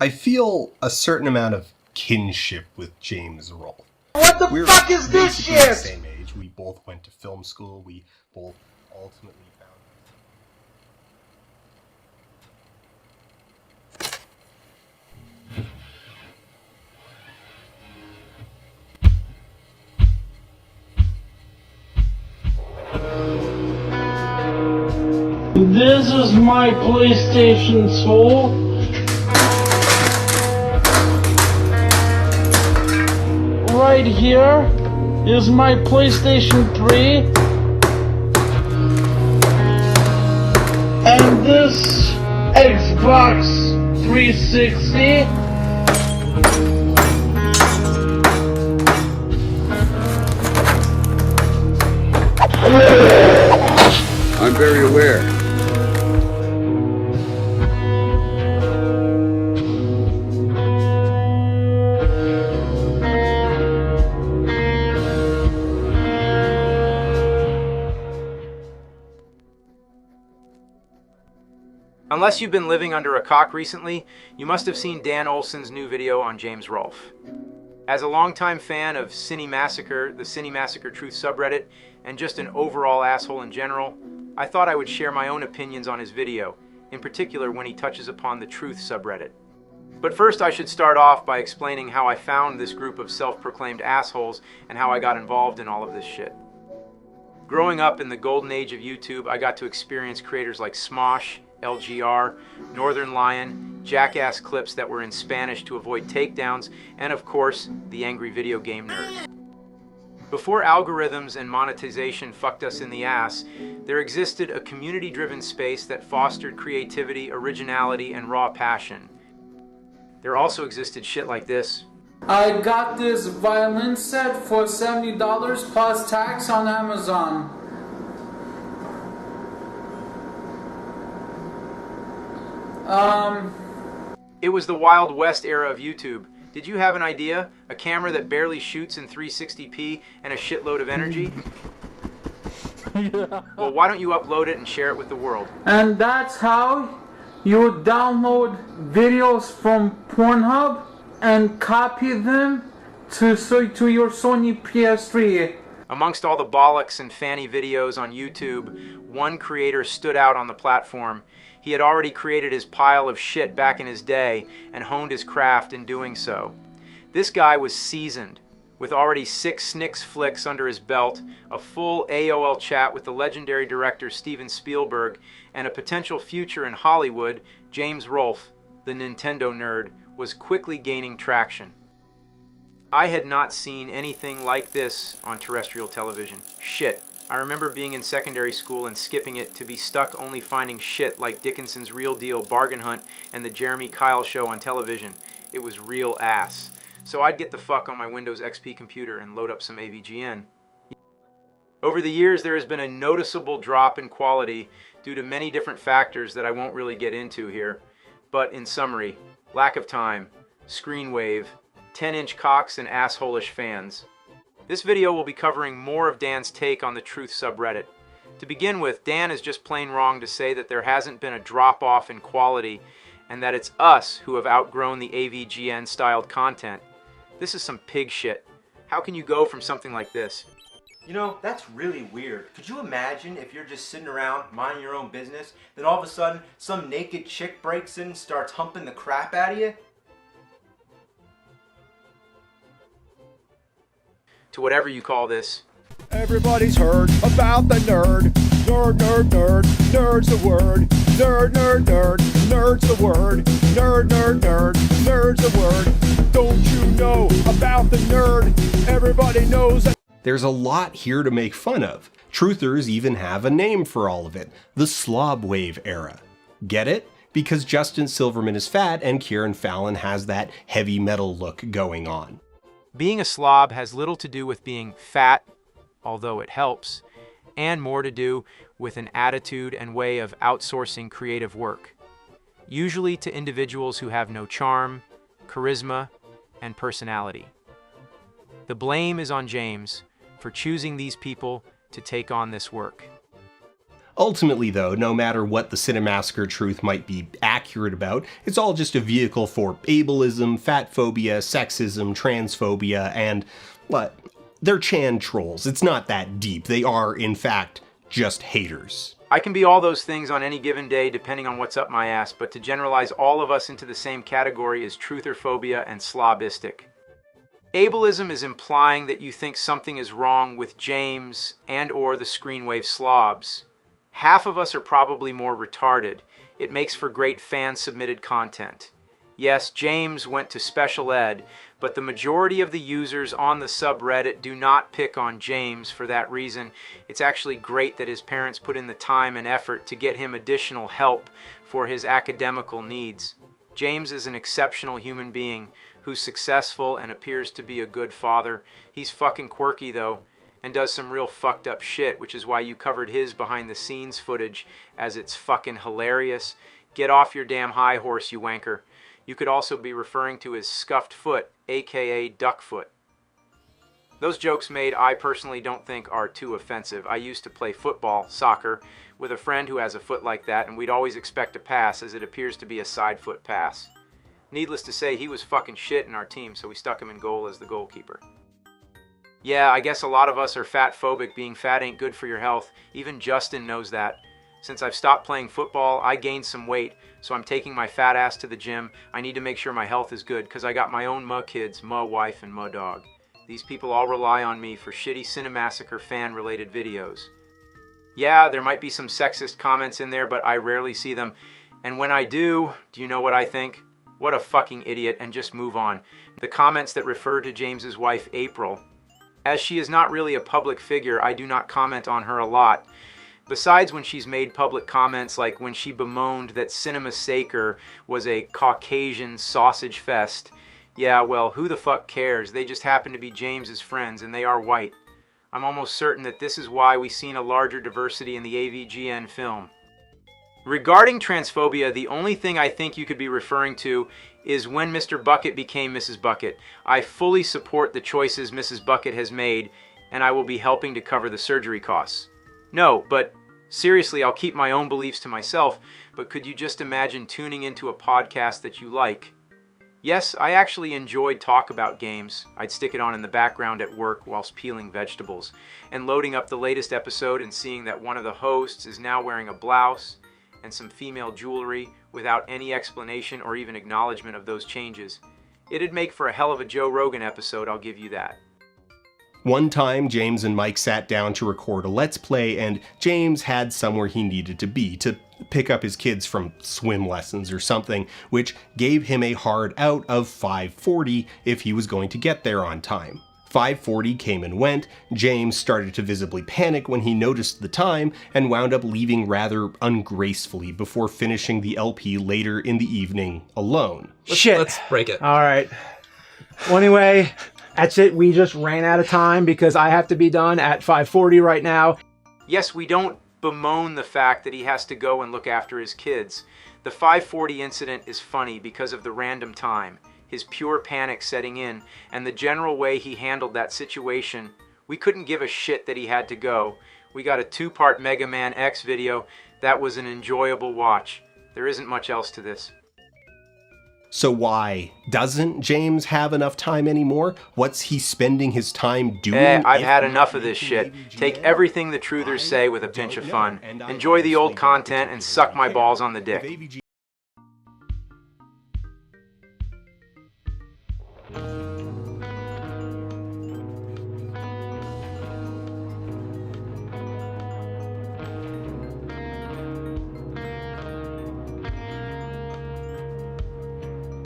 I feel a certain amount of kinship with James Rolfe. What the fuck is this shit? We're the same age. We both went to film school. We both ultimately found... This is my PlayStation 2. Right here is my PlayStation 3. And this Xbox 360. I'm very aware. Unless you've been living under a cock recently, you must have seen Dan Olson's new video on James Rolfe. As a longtime fan of Cinemassacre, the Cinemassacre Truth subreddit, and just an overall asshole in general, I thought I would share my own opinions on his video, in particular when he touches upon the Truth subreddit. But first I should start off by explaining how I found this group of self-proclaimed assholes and how I got involved in all of this shit. Growing up in the golden age of YouTube, I got to experience creators like Smosh, LGR, Northern Lion, jackass clips that were in Spanish to avoid takedowns, and of course, the angry video game nerd. Before algorithms and monetization fucked us in the ass, there existed a community-driven space that fostered creativity, originality, and raw passion. There also existed shit like this. I got this violin set for $70 plus tax on Amazon. It was the Wild West era of YouTube. Did you have an idea? A camera that barely shoots in 360p and a shitload of energy? Yeah. Well, why don't you upload it and share it with the world? And that's how you download videos from Pornhub and copy them to your Sony PS3. Amongst all the bollocks and fanny videos on YouTube, one creator stood out on the platform. He had already created his pile of shit back in his day and honed his craft in doing so. This guy was seasoned, with already 6 Snicks flicks under his belt, a full AOL chat with the legendary director Steven Spielberg, and a potential future in Hollywood. James Rolfe, the Nintendo nerd, was quickly gaining traction. I had not seen anything like this on terrestrial television. Shit. I remember being in secondary school and skipping it to be stuck only finding shit like Dickinson's Real Deal Bargain Hunt and the Jeremy Kyle Show on television. It was real ass. So I'd get the fuck on my Windows XP computer and load up some AVGN. Over the years, there has been a noticeable drop in quality due to many different factors that I won't really get into here. But in summary, lack of time, screen wave, 10-inch cocks, and assholish fans. This video will be covering more of Dan's take on the Truth subreddit. To begin with, Dan is just plain wrong to say that there hasn't been a drop-off in quality and that it's us who have outgrown the AVGN-styled content. This is some pig shit. How can you go from something like this? You know, that's really weird. Could you imagine if you're just sitting around minding your own business, then all of a sudden some naked chick breaks in and starts humping the crap out of you? To whatever you call this. Everybody's heard about the nerd. Nerd, nerd, nerd. Nerd's the word. Nerd, nerd, nerd. Nerd's the word. Nerd, nerd, nerd. Nerd's the word. Don't you know about the nerd? Everybody knows that. There's a lot here to make fun of. Truthers even have a name for all of it. The slob wave era. Get it? Because Justin Silverman is fat and Kieran Fallon has that heavy metal look going on. Being a slob has little to do with being fat, although it helps, and more to do with an attitude and way of outsourcing creative work, usually to individuals who have no charm, charisma, and personality. The blame is on James for choosing these people to take on this work. Ultimately though, no matter what the Cinemassacre truth might be accurate about. It's all just a vehicle for ableism, fat phobia, sexism, transphobia, and, what? They're Chan trolls. It's not that deep. They are, in fact, just haters. I can be all those things on any given day depending on what's up my ass, but to generalize all of us into the same category is trutherphobia and slobistic. Ableism is implying that you think something is wrong with James and or the Screenwave slobs. Half of us are probably more retarded. It makes for great fan-submitted content. Yes, James went to special ed, but the majority of the users on the subreddit do not pick on James for that reason. It's actually great that his parents put in the time and effort to get him additional help for his academical needs. James is an exceptional human being who's successful and appears to be a good father. He's fucking quirky though, and does some real fucked up shit, which is why you covered his behind the scenes footage as it's fucking hilarious. Get off your damn high horse, you wanker. You could also be referring to his scuffed foot, aka duckfoot. Those jokes made I personally don't think are too offensive. I used to play football, soccer, with a friend who has a foot like that, and we'd always expect a pass as it appears to be a side foot pass. Needless to say, he was fucking shit in our team, so we stuck him in goal as the goalkeeper. Yeah, I guess a lot of us are fat phobic. Being fat ain't good for your health. Even Justin knows that. Since I've stopped playing football, I gained some weight, so I'm taking my fat ass to the gym. I need to make sure my health is good, because I got my own ma kids, ma wife, and ma dog. These people all rely on me for shitty Cinemassacre fan-related videos. Yeah, there might be some sexist comments in there, but I rarely see them. And when I do you know what I think? What a fucking idiot, and just move on. The comments that refer to James's wife, April. As she is not really a public figure, I do not comment on her a lot. Besides when she's made public comments like when she bemoaned that Cinemassacre was a Caucasian sausage fest. Yeah, well, who the fuck cares? They just happen to be James's friends, and they are white. I'm almost certain that this is why we've seen a larger diversity in the AVGN film. Regarding transphobia, the only thing I think you could be referring to is when Mr. Bucket became Mrs. Bucket. I fully support the choices Mrs. Bucket has made, and I will be helping to cover the surgery costs. No, but seriously, I'll keep my own beliefs to myself, but could you just imagine tuning into a podcast that you like? Yes, I actually enjoyed talk about games. I'd stick it on in the background at work whilst peeling vegetables, and loading up the latest episode and seeing that one of the hosts is now wearing a blouse and some female jewelry without any explanation or even acknowledgement of those changes. It'd make for a hell of a Joe Rogan episode, I'll give you that. One time, James and Mike sat down to record a Let's Play, and James had somewhere he needed to be to pick up his kids from swim lessons or something, which gave him a hard out of 5:40 if he was going to get there on time. 5:40 came and went. James started to visibly panic when he noticed the time and wound up leaving rather ungracefully before finishing the LP later in the evening alone. Let's break it. All right. Well, anyway, that's it. We just ran out of time because I have to be done at 5:40 right now. Yes, we don't bemoan the fact that he has to go and look after his kids. The 5:40 incident is funny because of the random time, his pure panic setting in, and the general way he handled that situation. We couldn't give a shit that he had to go. We got a 2-part Mega Man X video. That was an enjoyable watch. There isn't much else to this. So why doesn't James have enough time anymore? What's he spending his time doing? I've had enough of this shit. Take everything the truthers say with a pinch of fun. Enjoy the old content and suck my balls on the dick.